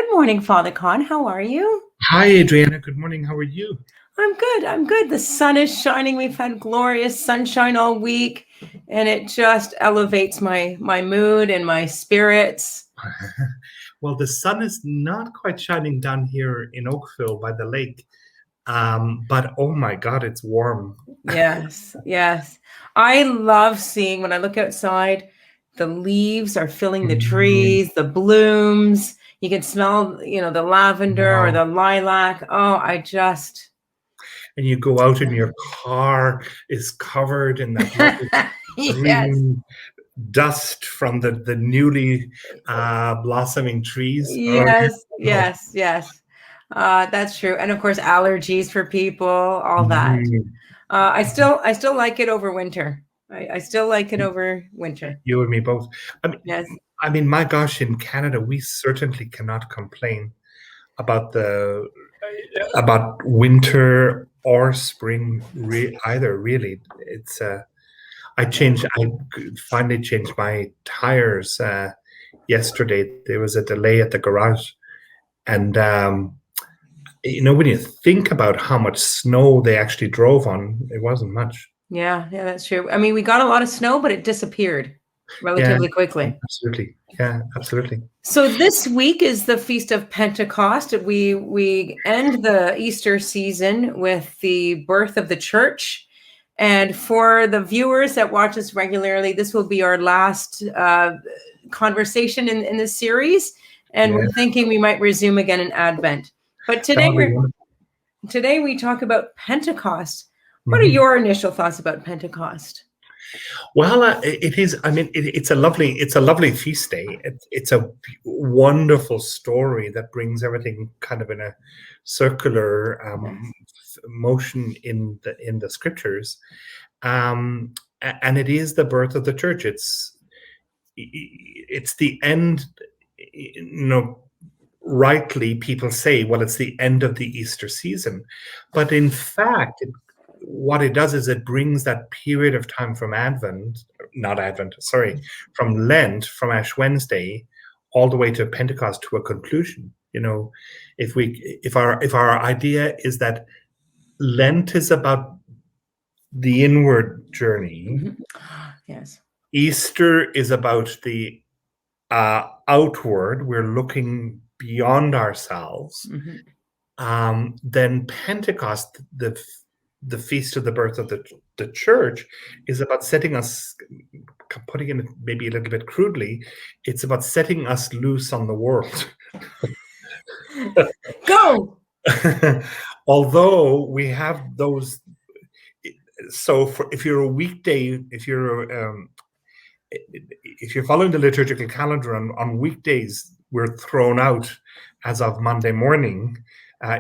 Good morning, Father Con. How are you? Hi, Adriana. Good morning. How are you? I'm good. I'm good. The sun is shining. We've had glorious sunshine all week, and it just elevates my mood and my spirits. Well, the sun is not quite shining down here in Oakville by the lake, but oh my God, it's warm. Yes, yes. I love seeing when I look outside, the leaves are filling the Mm, trees, the blooms. You can smell, the lavender or wow. the lilac. Oh, I just And you go out and your car is covered in that lovely yes. green dust from the newly blossoming trees. Oh, Yes, no. yes, yes. That's true. And of course, allergies for people, all that. Mhm. I still like it over winter. I still like it over winter. You and me both. I mean, Yes. my gosh, in Canada, we certainly cannot complain about the about winter or spring either. Really, it's I finally changed my tires yesterday. There was a delay at the garage, and when you think about how much snow they actually drove on, it wasn't much. Yeah, yeah, that's true. I mean, we got a lot of snow, but it disappeared Yeah, relatively quickly. absolutely. Yeah, absolutely. So this week is the Feast of Pentecost. We end the Easter season with the birth of the church. And for the viewers that watch us regularly, this will be our last conversation in this series. And Yeah, we're thinking we might resume again in Advent. But that today would be wonderful. we talk about Pentecost. What are Mhm. your initial thoughts about Pentecost? Well, it is. I mean, it's a lovely feast day. It's a wonderful story that brings everything kind of in a circular Yes. motion in the scriptures, and it is the birth of the church. It's the end. Rightly, people say, well, it's the end of the Easter season, but in fact, what it does is it brings that period of time from not Advent, sorry, from Lent, from Ash Wednesday, all the way to Pentecost to a conclusion. If our idea is that Lent is about the inward journey, Mhm. Yes. Easter is about the outward. We're looking beyond ourselves. Mhm. Then Pentecost, the feast of the birth of the church, is about setting us, putting it maybe a little bit crudely, it's about setting us loose on the world. Go. Although we have those, so if you're a weekday, if you're following the liturgical calendar on weekdays, we're thrown out as of Monday morning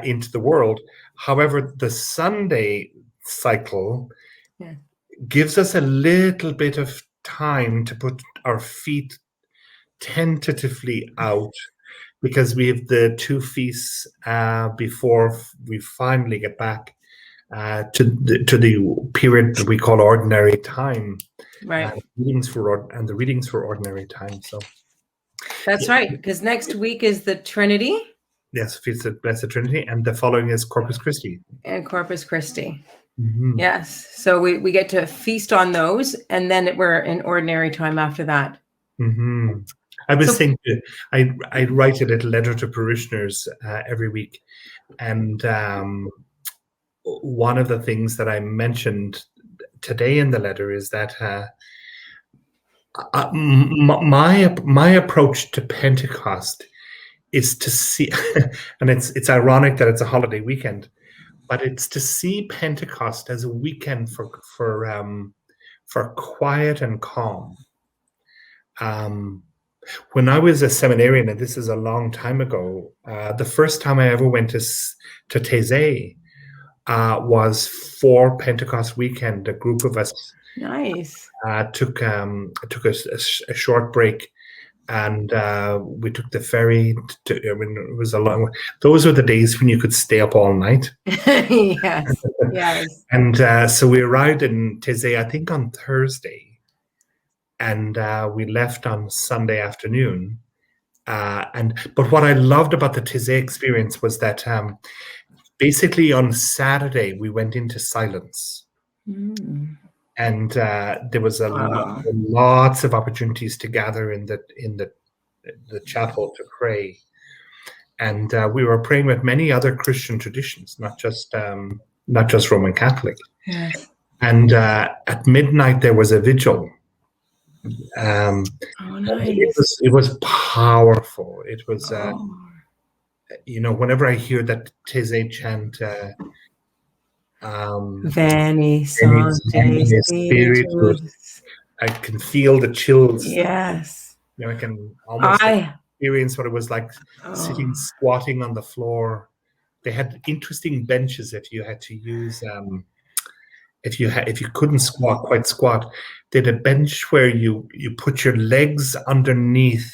into the world. However, the Sunday cycle Yeah. gives us a little bit of time to put our feet tentatively out because we have the two feasts before we finally get back to the period that we call ordinary time, Right. and the readings for ordinary time. So That's yeah, right. Because next week is the Trinity yes, feast of Blessed Trinity, and the following is Corpus Christi. and Corpus Christi. Mhm. Yes. So we get to feast on those, and then we're in ordinary time after that. Mhm. I was So thinking I write a little letter to parishioners every week, and one of the things that I mentioned today in the letter is that my approach to Pentecost is to see, and it's ironic that it's a holiday weekend, but it's to see Pentecost as a weekend for quiet and calm. Um, when I was a seminarian, and this is a long time ago, the first time I ever went to Taizé was for Pentecost weekend. A group of us nice. took a short break, and we took the ferry. I mean, it was a long. Those were the days when you could stay up all night. Yes. Yes. And so we arrived in Taizé, I think, on Thursday, and we left on Sunday afternoon. But what I loved about the Taizé experience was that basically on Saturday we went into silence, and there was Wow. lots of opportunities to gather in the chapel to pray, and we were praying with many other Christian traditions, not just Roman Catholic. Yes. And at midnight there was a vigil. Oh, nice. It was powerful. It was, Oh. whenever I hear that Taizé chant, Veni "Veni, Sancte Sancte Spiritus," Spiritus. I can feel the chills. Yes. I can almost I experience what it was like oh. sitting squatting on the floor. They had interesting benches if you had to use if you couldn't quite squat. They had a bench where you put your legs underneath.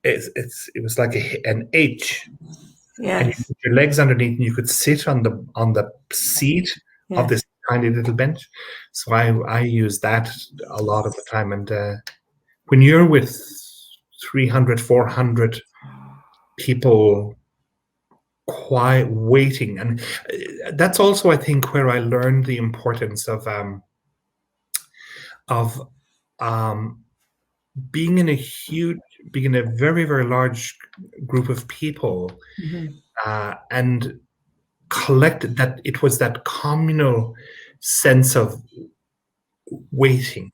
It was like an H, and you Yes. put your legs underneath, and you could sit on the seat of Yes. this tiny little bench. So I use that a lot of the time. And when you're with 300, 400 people quiet waiting, and that's also, I think, where I learned the importance of being in a very, very large group of people, and that it was that communal sense of waiting,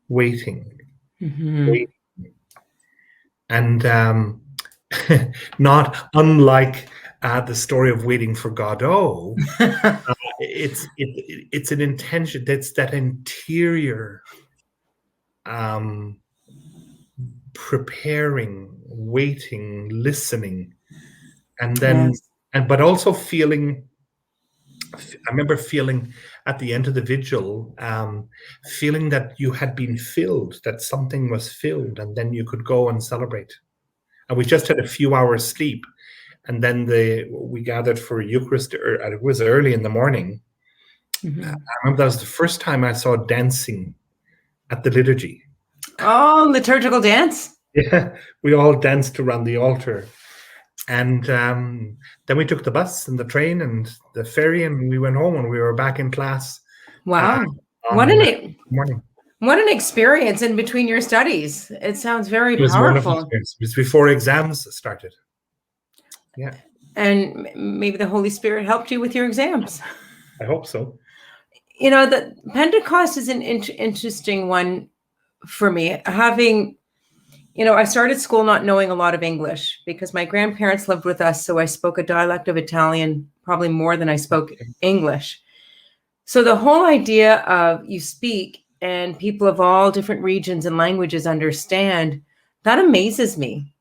waiting, waiting. And not unlike the story of Waiting for Godot, it's an intention. That's that interior preparing, waiting, listening, and then Yes. but also feeling. I remember feeling at the end of the vigil, feeling that you had been filled, that something was filled, and then you could go and celebrate. And we just had a few hours sleep, and then we gathered for Eucharist. It was early in the morning. I remember that was the first time I saw dancing at the liturgy. Oh, liturgical dance. Yeah, we all danced around the altar, and then we took the bus and the train and the ferry, and we went home, and we were back in class. Wow. What On morning. What an experience in between your studies. It sounds very It was a wonderful powerful. experience. It was before exams started. Yeah. And maybe the Holy Spirit helped you with your exams. I hope so. The Pentecost is an interesting one for me. Having, I started school not knowing a lot of English because my grandparents lived with us. So I spoke a dialect of Italian, probably more than I spoke English. So the whole idea of you speak and people of all different regions and languages understand, that amazes me.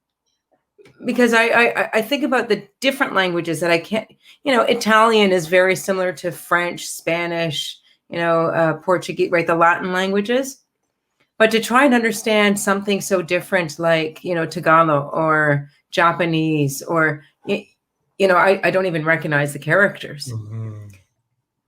Because I think about the different languages that I can't, Italian is very similar to French, Spanish, Portuguese, right? The Latin languages. But to try and understand something so different like, Tagalog or Japanese or, I don't even recognize the characters.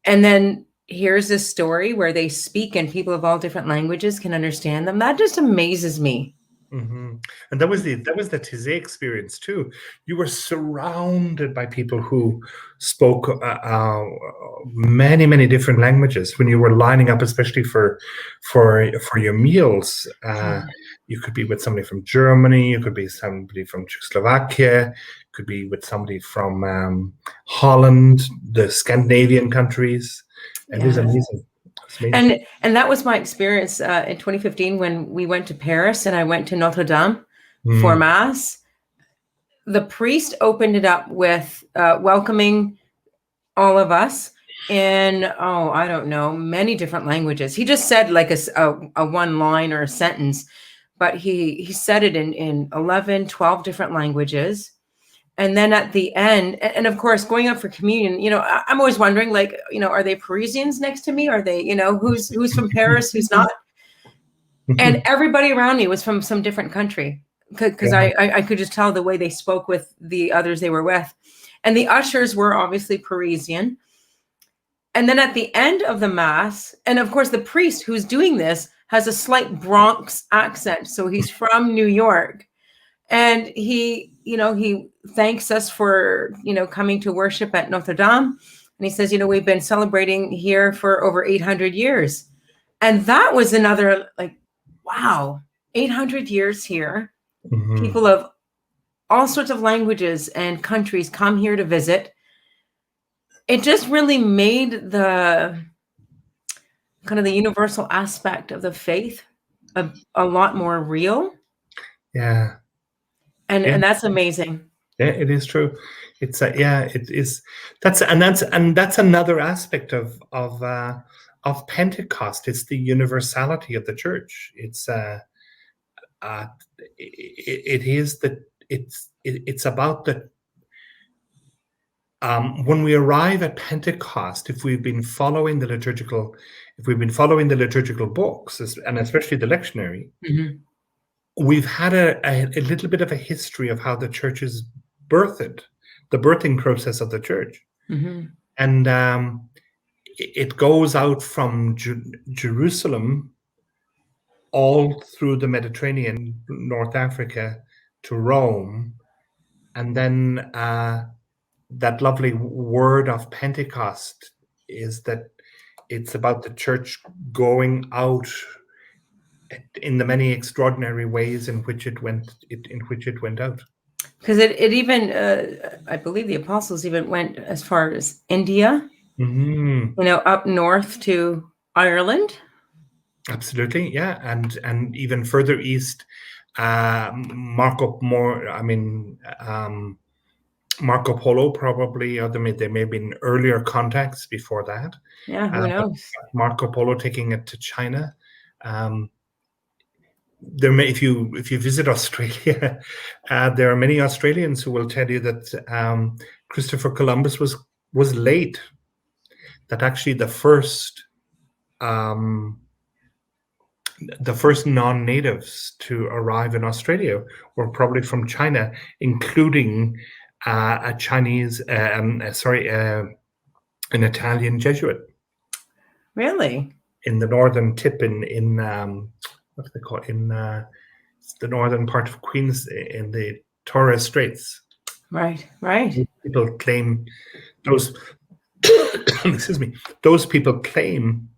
And then here's this story where they speak and people of all different languages can understand them. That just amazes me. And that was the Taizé experience too. You were surrounded by people who spoke many, many different languages. When you were lining up, especially for your meals, you could be with somebody from Germany, you could be somebody from Czechoslovakia, could be with somebody from Holland, the Scandinavian countries, and it was amazing. And that was my experience in 2015 when we went to Paris and I went to Notre Dame for Mass. The priest opened it up with welcoming all of us in, I don't know, many different languages. He just said like a one line or a sentence, but he said it in 11, 12 different languages. And then at the end, and of course, going up for communion, I'm always wondering, like, are they Parisians next to me? Are they, who's from Paris, who's not? And everybody around me was from some different country because I could just tell the way they spoke with the others they were with. And the ushers were obviously Parisian. And then at the end of the Mass, and of course, the priest who's doing this has a slight Bronx accent. So he's from New York. And he thanks us for, coming to worship at Notre Dame. And he says, we've been celebrating here for over 800 years. And that was another, like, wow, 800 years here. Mhm. People of all sorts of languages and countries come here to visit. It just really made the kind of the universal aspect of the faith a lot more real. Yeah. And that's amazing. Yeah, it is true. It's it is. That's another aspect of Pentecost. It's the universality of the church. It's about the when we arrive at Pentecost, if we've been following the liturgical books, and especially the lectionary, Mhm. we've had a little bit of a history of how the church is birthed, the birthing process of the church. Mhm. And it goes out from Jerusalem all through the Mediterranean, North Africa, to Rome. And then that lovely word of Pentecost is that it's about the church going out in the many extraordinary ways in which it went out. Because it even, I believe the apostles even went as far as India, Mm-hmm. up north to Ireland. Absolutely, yeah, and even further east, Marco Polo probably, or there may have been earlier contacts before that. Yeah, who But knows? Marco Polo taking it to China. If you visit Australia, there are many Australians who will tell you that Christopher Columbus was late. That actually the first non-natives to arrive in Australia were probably from China, including a Chinese, an Italian Jesuit. Really? In the northern tip in what do they call it? In the northern part of Queens, in the Torres Straits. Right. People claim those. Excuse me. Those people claim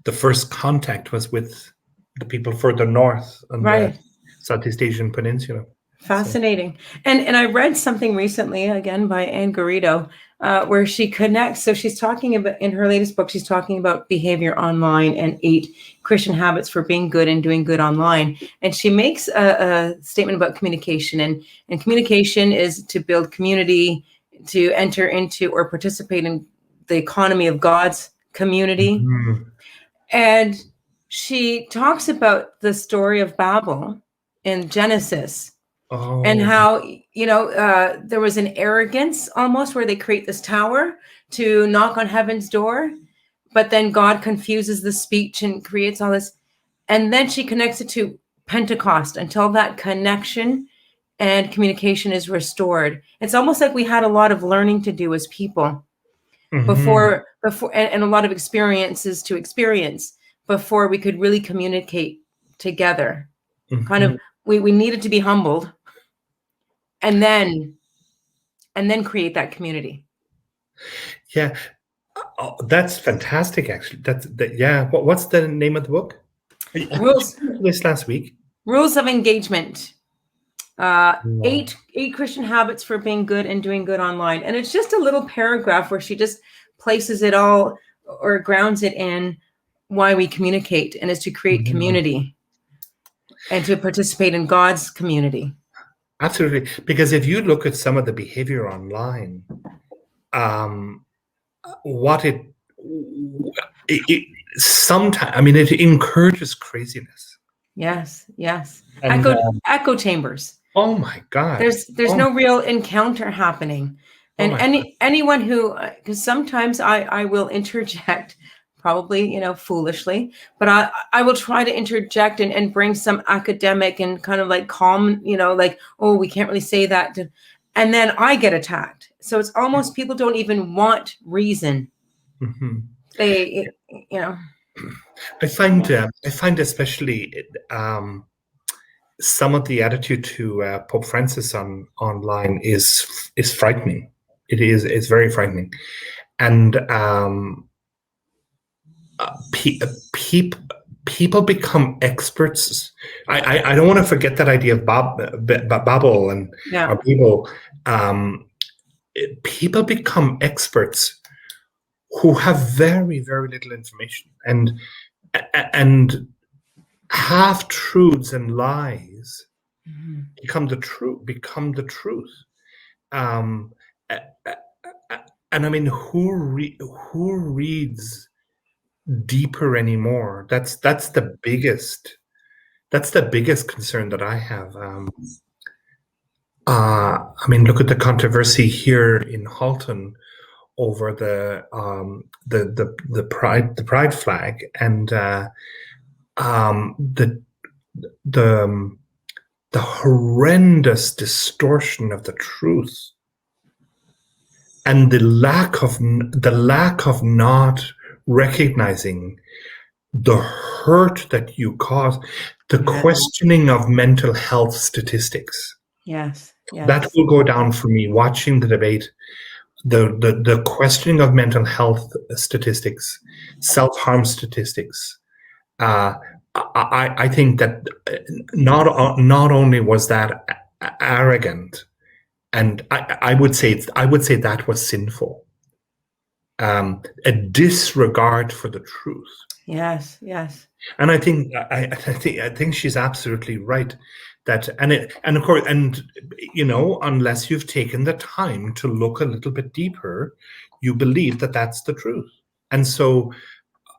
the first contact was with the people further north on the Southeast Asian peninsula. Fascinating. And I read something recently, again by Anne Garrido, where she connects. So she's talking about, in her latest book, she's talking about behavior online and 8 Christian habits for being good and doing good online. And she makes a statement about communication. And communication is to build community, to enter into or participate in the economy of God's community. Mm-hmm. And she talks about the story of Babel in Genesis. Oh. And how, there was an arrogance almost where they create this tower to knock on heaven's door, but then God confuses the speech and creates all this. And then she connects it to Pentecost until that connection and communication is restored. It's almost like we had a lot of learning to do as people before, and a lot of experiences to experience before we could really communicate together. Kind of, we needed to be humbled. And then create that community. Yeah, that's fantastic. Actually, yeah. What's the name of the book? Rules. This last week. Rules of engagement. 8 Christian habits for being good and doing good online. And it's just a little paragraph where she just places it all or grounds it in why we communicate, and is to create community and to participate in God's community. Absolutely, because if you look at some of the behavior online, what it sometimes, it encourages craziness. Yes. And, echo chambers. Oh my God! There's no real encounter happening, and anyone who, because sometimes I will interject, probably foolishly, but I will try to interject and bring some academic and kind of like calm, like, oh, we can't really say that, and then I get attacked. So it's almost people don't even want reason. They, I find especially some of the attitude to Pope Francis online is frightening. It's very frightening, and people become experts. I don't want to forget that idea of Babel and Yeah. or people. People become experts who have very, very little information, and half truths and lies become the truth. Um, and I mean, who reads deeper anymore? That's the biggest concern that I have. I mean, look at the controversy here in Halton over the pride flag, and the horrendous distortion of the truth, and the lack of not recognizing the hurt that you cause, the questioning of mental health statistics. Yes. That will go down for me watching the debate. The questioning of mental health statistics, self-harm statistics. I think that not only was that arrogant, and I would say that was sinful. A disregard for the truth. Yes. And I think she's absolutely right. That and of course, and unless you've taken the time to look a little bit deeper, you believe that that's the truth. And so,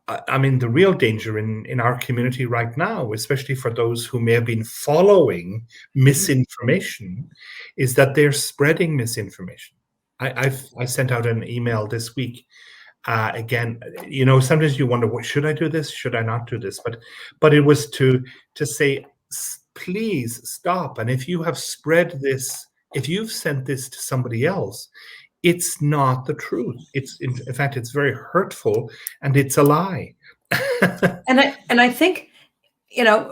I mean, the real danger in our community right now, especially for those who may have been following misinformation, is that they're spreading misinformation. I sent out an email this week. Again, sometimes you wonder, what should I do this? Should I not do this? But it was to say, please stop. And if you have spread this, if you've sent this to somebody else, it's not the truth. It's in fact, it's very hurtful, and it's a lie. And I think,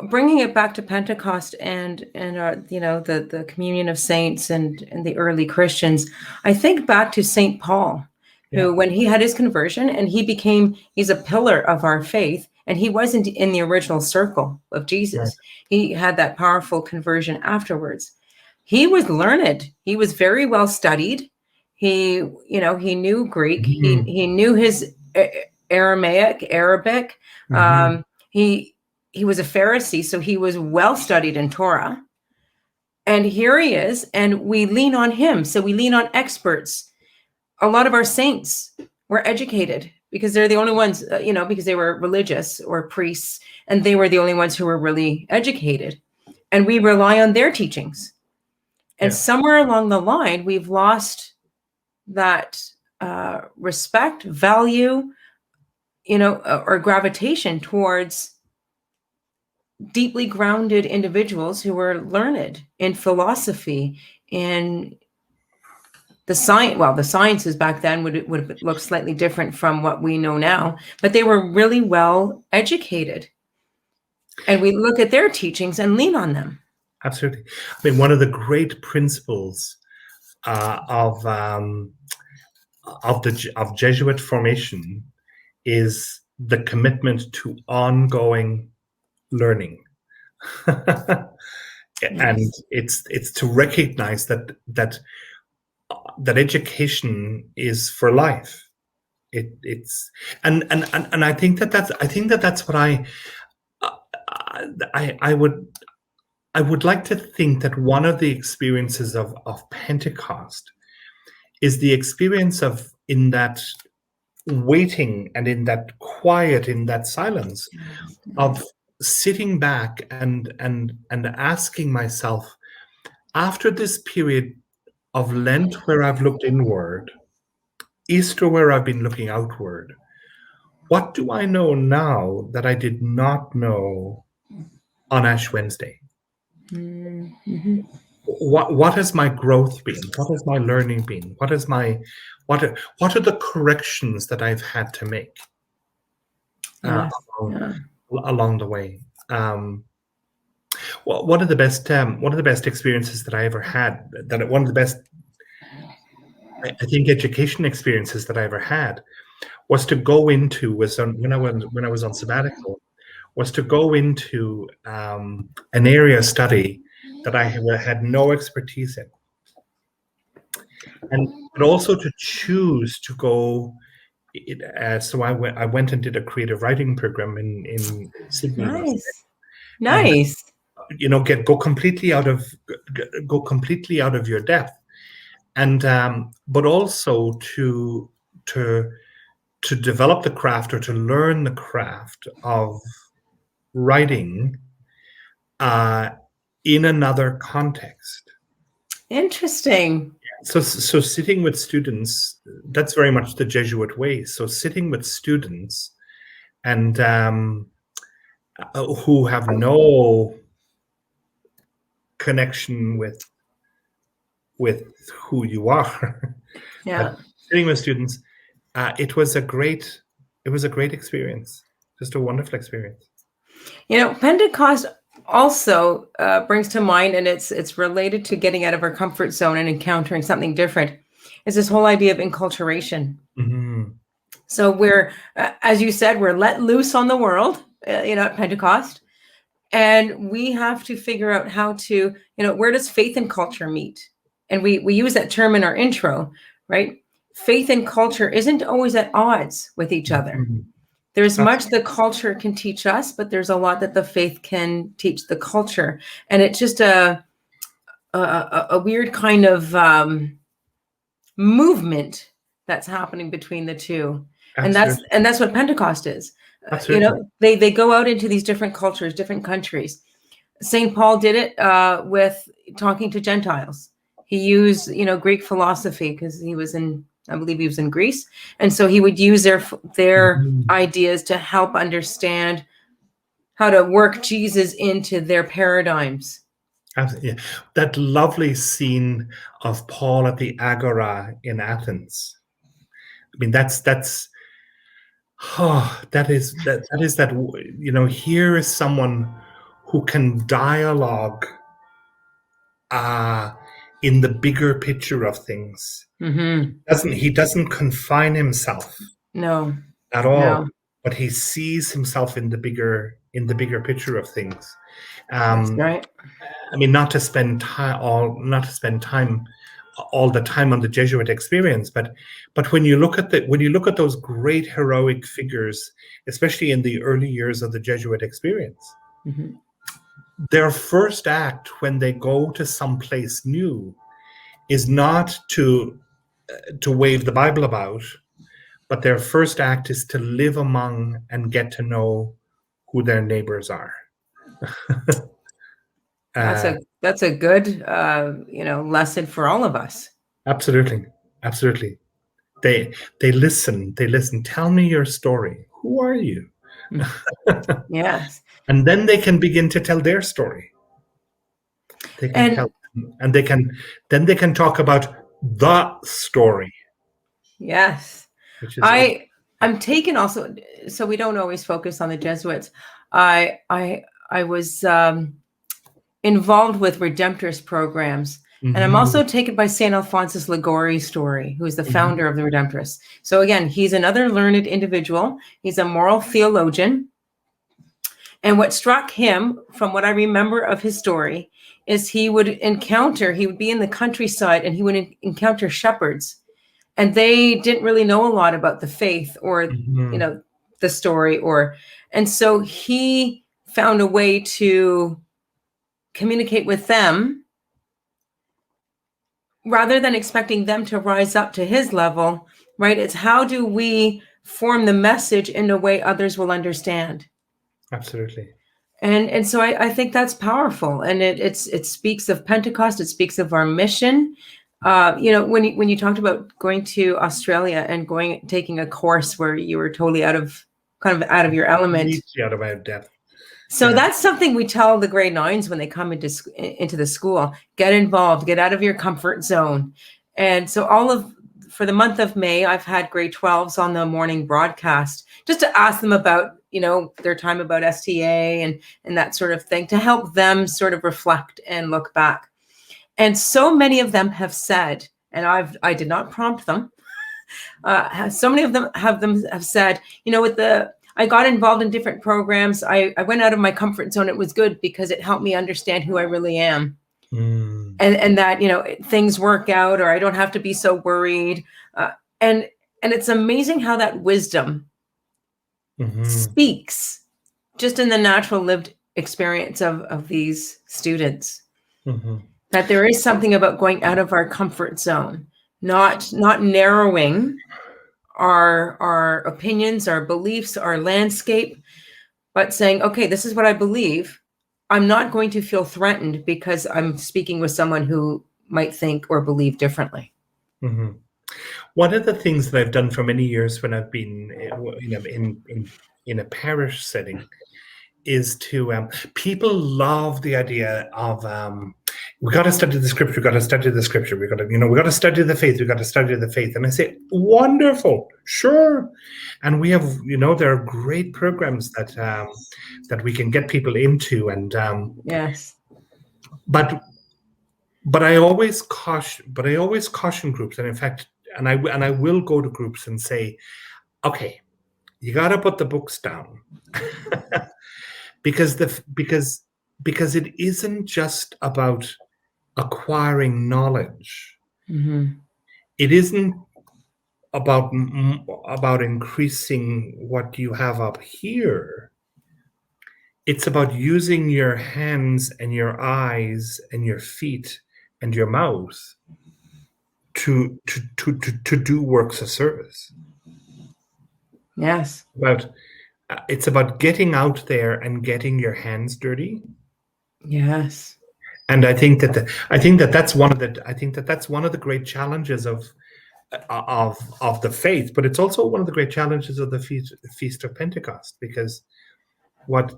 bringing it back to Pentecost and the communion of saints and the early Christians, I think back to St. Paul, who, when he had his conversion and he's a pillar of our faith, and he wasn't in the original circle of Jesus. He had that powerful conversion afterwards. He was learned. He was very well studied. He knew Greek. He knew his Arabic. He was a Pharisee, so he was well studied in Torah. And here he is, and we lean on him. So we lean on experts. A lot of our saints were educated because they're the only ones, because they were religious or priests, and they were the only ones who were really educated. And we rely on their teachings. And somewhere along the line, we've lost that respect, value, or gravitation towards deeply grounded individuals who were learned in philosophy, in the science. Well, the sciences back then would look slightly different from what we know now, but they were really well educated. And we look at their teachings and lean on them. Absolutely. I mean, one of the great principles of Jesuit formation is the commitment to ongoing learning. And it's to recognize that education is for life. It's and I think that's what I would like to think that one of the experiences of Pentecost is the experience of, in that waiting and in that quiet, in that silence, of sitting back and asking myself, after this period of Lent where I've looked inward, Easter where I've been looking outward, what do I know now that I did not know on Ash Wednesday? Mm-hmm. What has my growth been? What has my learning been? What are the corrections that I've had to make along the way? Well, one of the best experiences that I ever had, that one of the best, I think, education experiences that I ever had, was to go into when I was on sabbatical, was to go into an area of study that I had no expertise in, and but also to choose to go. So I went and did a creative writing program in Sydney, in Australia, Nice. and Nice. go completely out of your depth, and but also to to develop the craft, or to learn the craft of writing uh, in another context. Interesting. So sitting with students, that's very much the Jesuit way. So sitting with students and who have no connection with who you are, Yeah. but sitting with students, it was a great experience, just a wonderful experience. You know, Pentecost also brings to mind, and it's related to getting out of our comfort zone and encountering something different, is this whole idea of enculturation. Mm-hmm. So we're, as you said, we're let loose on the world, at Pentecost, and we have to figure out how to, where does faith and culture meet? And we use that term in our intro, right? Faith and culture isn't always at odds with each other. Mm-hmm. There's much the culture can teach us, but there's a lot that the faith can teach the culture. And it's just a weird kind of movement that's happening between the two. Absolutely. And that's what Pentecost is. Absolutely. They go out into these different cultures, different countries. St. Paul did it with talking to Gentiles. He used, Greek philosophy because I believe he was in Greece. And so he would use their Mm-hmm. ideas to help understand how to work Jesus into their paradigms. Absolutely. Yeah. That lovely scene of Paul at the Agora in Athens. I mean, that here is someone who can dialogue in the bigger picture of things. Mm-hmm. He doesn't confine himself No. at all, No. but he sees himself in the bigger picture of things. That's right. I mean, not to spend time all the time on the Jesuit experience, but when you look at those great heroic figures, especially in the early years of the Jesuit experience, Mm-hmm. their first act when they go to some place new is not to wave the Bible about, but their first act is to live among and get to know who their neighbors are. That's a good lesson for all of us. Absolutely. They listen. Tell me your story. Who are you? Yes. And then they can begin to tell their story. They can tell, and they can talk about the story. Yes. Which is I'm taken also, so we don't always focus on the Jesuits. I was involved with Redemptorist programs. And I'm also taken by St. Alphonsus Liguori's story, who is the founder of the Redemptorists. So again, he's another learned individual. He's a moral theologian. And what struck him, from what I remember of his story, is he would be in the countryside and he would encounter shepherds. And they didn't really know a lot about the faith or, the story. And so he found a way to communicate with them rather than expecting them to rise up to his level, right? It's how do we form the message in a way others will understand? Absolutely. And so I think that's powerful. And it speaks of Pentecost. It speaks of our mission. When you talked about going to Australia and taking a course where you were totally out of your element. Out of my depth. So that's something we tell the grade 9s when they come into the school. Get involved, get out of your comfort zone. And so for the month of May, I've had grade 12s on the morning broadcast just to ask them about, their time about STA and that sort of thing, to help them sort of reflect and look back. And so many of them have said, and I did not prompt them, so many of them have said, I got involved in different programs. I went out of my comfort zone. It was good because it helped me understand who I really am. And that, things work out, or I don't have to be so worried. And it's amazing how that wisdom speaks just in the natural lived experience of these students. That there is something about going out of our comfort zone, not narrowing our opinions, our beliefs, our landscape, but saying, okay, this is what I believe. I'm not going to feel threatened because I'm speaking with someone who might think or believe differently. One of the things that I've done for many years when I've been in a parish setting is to people love the idea of we got to study the scripture, we got to study the scripture, we got to study the faith, we got to study the faith. And I say, wonderful, sure. And we have, there are great programs that we can get people into, and yes. But I always caution groups, and in fact, and I will go to groups and say, okay, you got to put the books down. because it isn't just about acquiring knowledge. It isn't about increasing what you have up here. It's about using your hands and your eyes and your feet and your mouth to do works of service. Yes. It's about getting out there and getting your hands dirty. Yes. And I think that's one of the great challenges of the faith, but it's also one of the great challenges of the Feast of Pentecost, because what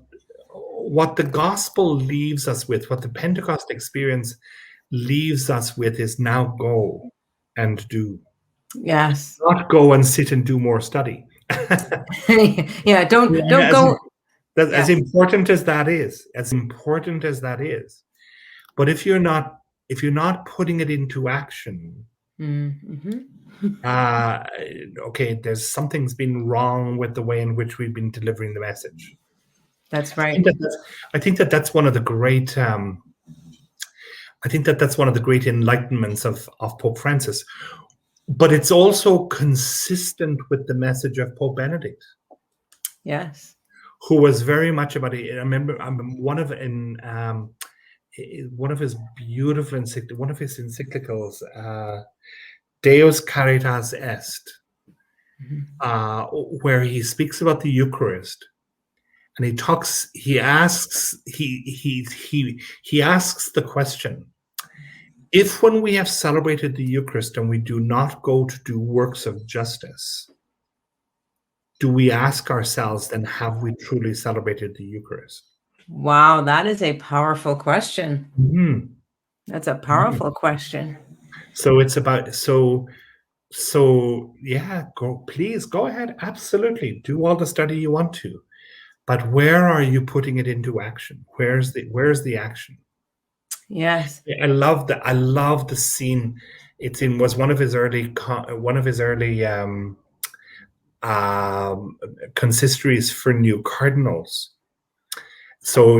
the gospel leaves us with, what the Pentecost experience leaves us with, is now go and do. Yes. Not go and sit and do more study. Yeah, don't go. As important as that is, but if you're not putting it into action, okay, something's been wrong with the way in which we've been delivering the message. That's right. I think that's one of the great. I think that's one of the great enlightenments of Pope Francis, but it's also consistent with the message of Pope Benedict. Yes. Who was very much about it. I remember one of his beautiful encyclicals, Deus Caritas Est, where he speaks about the Eucharist. And he asks the question: if when we have celebrated the Eucharist and we do not go to do works of justice, do we ask ourselves then, have we truly celebrated the Eucharist? Wow, that is a powerful question. That's a powerful question. So it's about yeah, please go ahead, absolutely do all the study you want to. But where are you putting it into action? Where's the action? Yes. I love the scene. Was one of his early consistories for new cardinals. So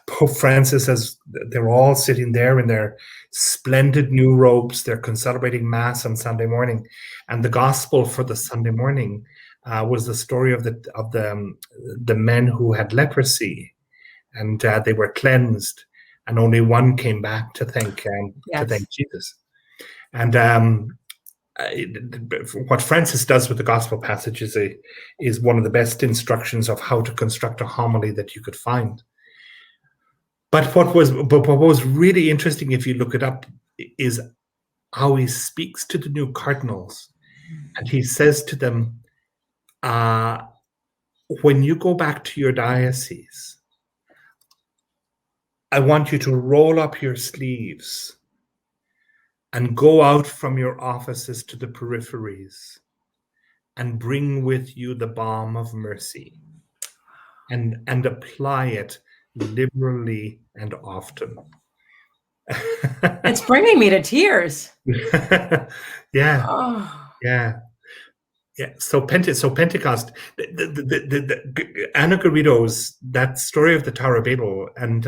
Pope Francis they're all sitting there in their splendid new robes. They're celebrating Mass on Sunday morning, and the gospel for the Sunday morning was the story of the men who had leprosy, and they were cleansed, and only one came back to thank Jesus. And what Francis does with the gospel passage is one of the best instructions of how to construct a homily that you could find. But what was really interesting, if you look it up, is how he speaks to the new cardinals, and he says to them, when you go back to your diocese, I want you to roll up your sleeves and go out from your offices to the peripheries and bring with you the balm of mercy, and apply it liberally and often. It's bringing me to tears. Yeah, Oh, yeah. Yeah, so Pentecost, Anna Garrido's that story of the Tower of Babel, and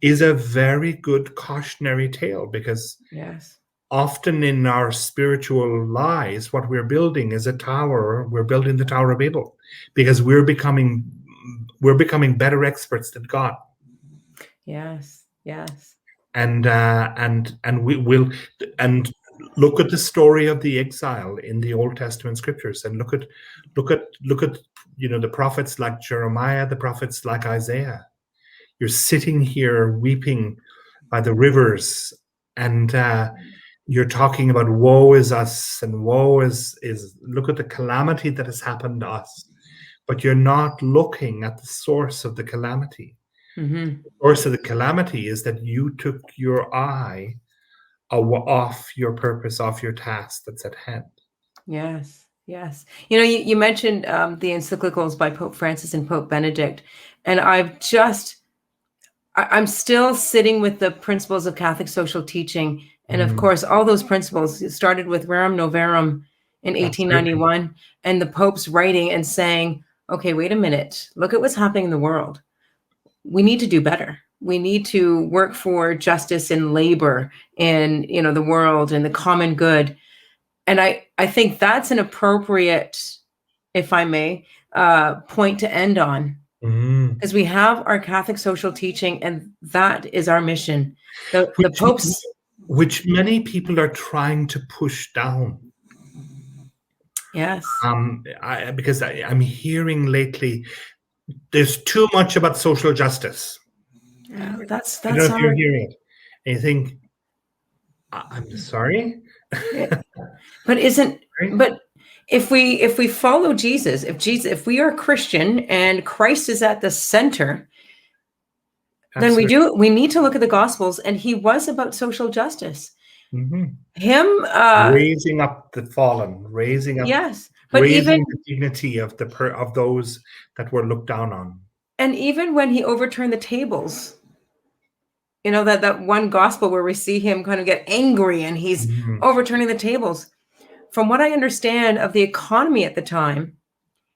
is a very good cautionary tale, because yes. often in our spiritual lives, what we're building is a tower. We're building the Tower of Babel because we're becoming better experts than God. Yes. Yes. And we will, and look at the story of the exile in the Old Testament scriptures, and look at the prophets like Jeremiah, the prophets like Isaiah. You're sitting here weeping by the rivers, and you're talking about woe is us, and woe is look at the calamity that has happened to us, but you're not looking at the source of the calamity. Mm-hmm. The source of the calamity is that you took your eye off your purpose, off your task that's at hand. Yes. Yes. You mentioned the encyclicals by Pope Francis and Pope Benedict, and I'm still sitting with the principles of Catholic social teaching. And of course, all those principles started with Rerum Novarum in 1891, and the Pope's writing and saying, okay, wait a minute, look at what's happening in the world. We need to do better. We need to work for justice and labor in the world and the common good. And I think that's an appropriate, if I may, point to end on. Because we have our Catholic social teaching, and that is our mission. The Pope's, which many people are trying to push down. yes. Because I'm hearing lately, there's too much about social justice. Yeah, that's I don't know if our. you're hearing it, and you think, I'm sorry, But right? but if we follow Jesus, if we are Christian and Christ is at the center, then we need to look at the Gospels, and he was about social justice. Him raising up the fallen, raising up, yes, but raising the dignity of those that were looked down on. And even when he overturned the tables, that one gospel where we see him kind of get angry and he's overturning the tables. From what I understand of the economy at the time,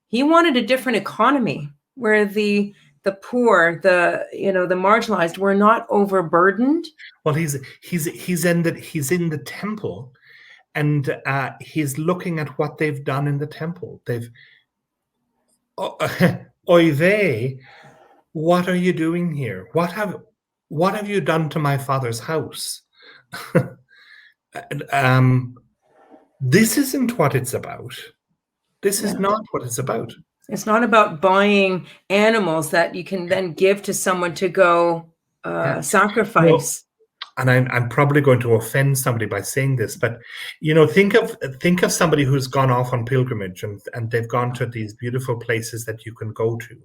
he wanted a different economy where the poor, the marginalized were not overburdened. Well, he's in the temple, and he's looking at what they've done in the temple. They've, oy vey, what are you doing here? What have you done to my father's house? This isn't what it's about. This is not what it's about. It's not about buying animals that you can then give to someone to go sacrifice. And I'm probably going to offend somebody by saying this, but think of somebody who's gone off on pilgrimage, and they've gone to these beautiful places that you can go to.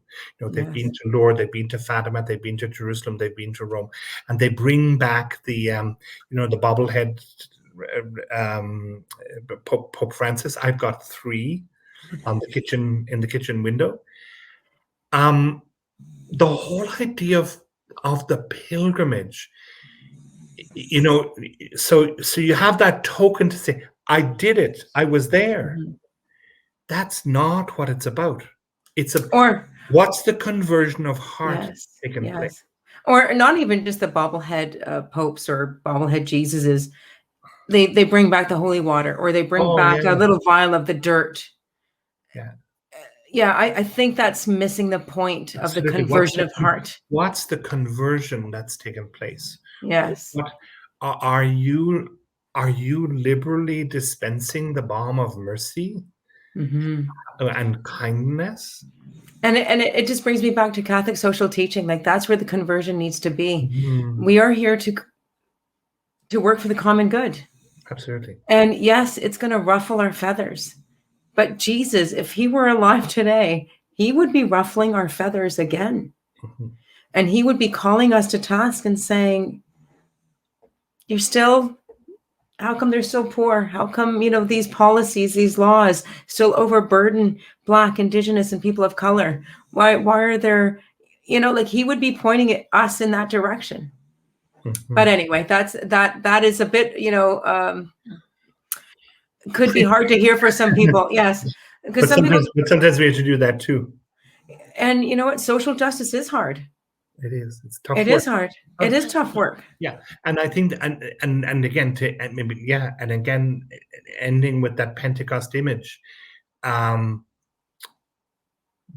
They've been to Lourdes, they've been to Fatima, they've been to Jerusalem, they've been to Rome, and they bring back the the bobblehead Pope Francis. I've got 3 in the kitchen window. The whole idea of the pilgrimage, so you have that token to say, I did it, I was there. That's not what it's about. It's what's the conversion of heart taking place? Or not even just the bobblehead popes or bobblehead Jesuses. They bring back the holy water, or they bring back a little vial of the dirt. I think that's missing the point of the conversion of heart. What's the conversion that's taken place? Yes. What are you liberally dispensing the balm of mercy and kindness? And it just brings me back to Catholic social teaching. Like, that's where the conversion needs to be. We are here to work for the common good. Absolutely. And yes, it's going to ruffle our feathers. But Jesus, if he were alive today, he would be ruffling our feathers again. And he would be calling us to task and saying, you're still How come they're so poor? How come, these policies, these laws still overburden Black, Indigenous, and people of color? Why are there, like he would be pointing at us in that direction. Mhm. But anyway, that is a bit, could be hard to hear for some people. Yes. Because sometimes we have to do that too. And you know what? Social justice is hard. It is. It's tough. It work. is hard. It is tough work. Yeah, and I think, and again, and again, ending with that Pentecost image.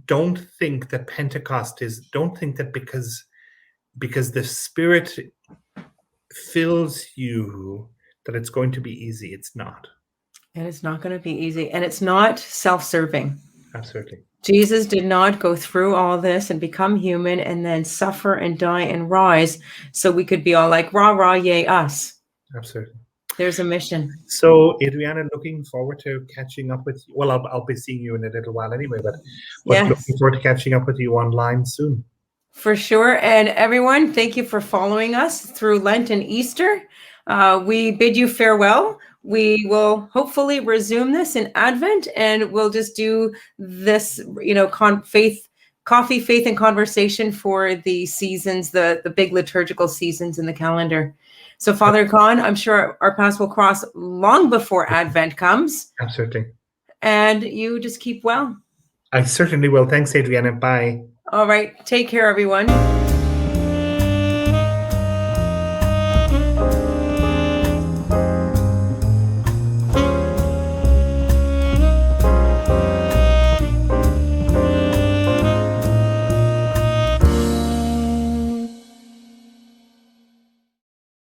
Don't think that Pentecost is. Don't think that because the Spirit fills you that it's going to be easy. It's not. And it's not going to be easy, and it's not self-serving. Absolutely. Jesus did not go through all this and become human and then suffer and die and rise so we could be all like, rah, rah, yay, us. Absolutely. There's a mission. So, Adriana, looking forward to catching up with you. Well, I'll be seeing you in a little while anyway, but Yes. Looking forward to catching up with you online soon. For sure. And everyone, thank you for following us through Lent and Easter. We bid you farewell. We will hopefully resume this in Advent, and we'll just do this, coffee, faith, and conversation for the seasons, the big liturgical seasons in the calendar. So, Father Khan, I'm sure our paths will cross long before Advent comes. Absolutely. And you just keep well. I certainly will. Thanks, Adriana. Bye. All right. Take care, everyone.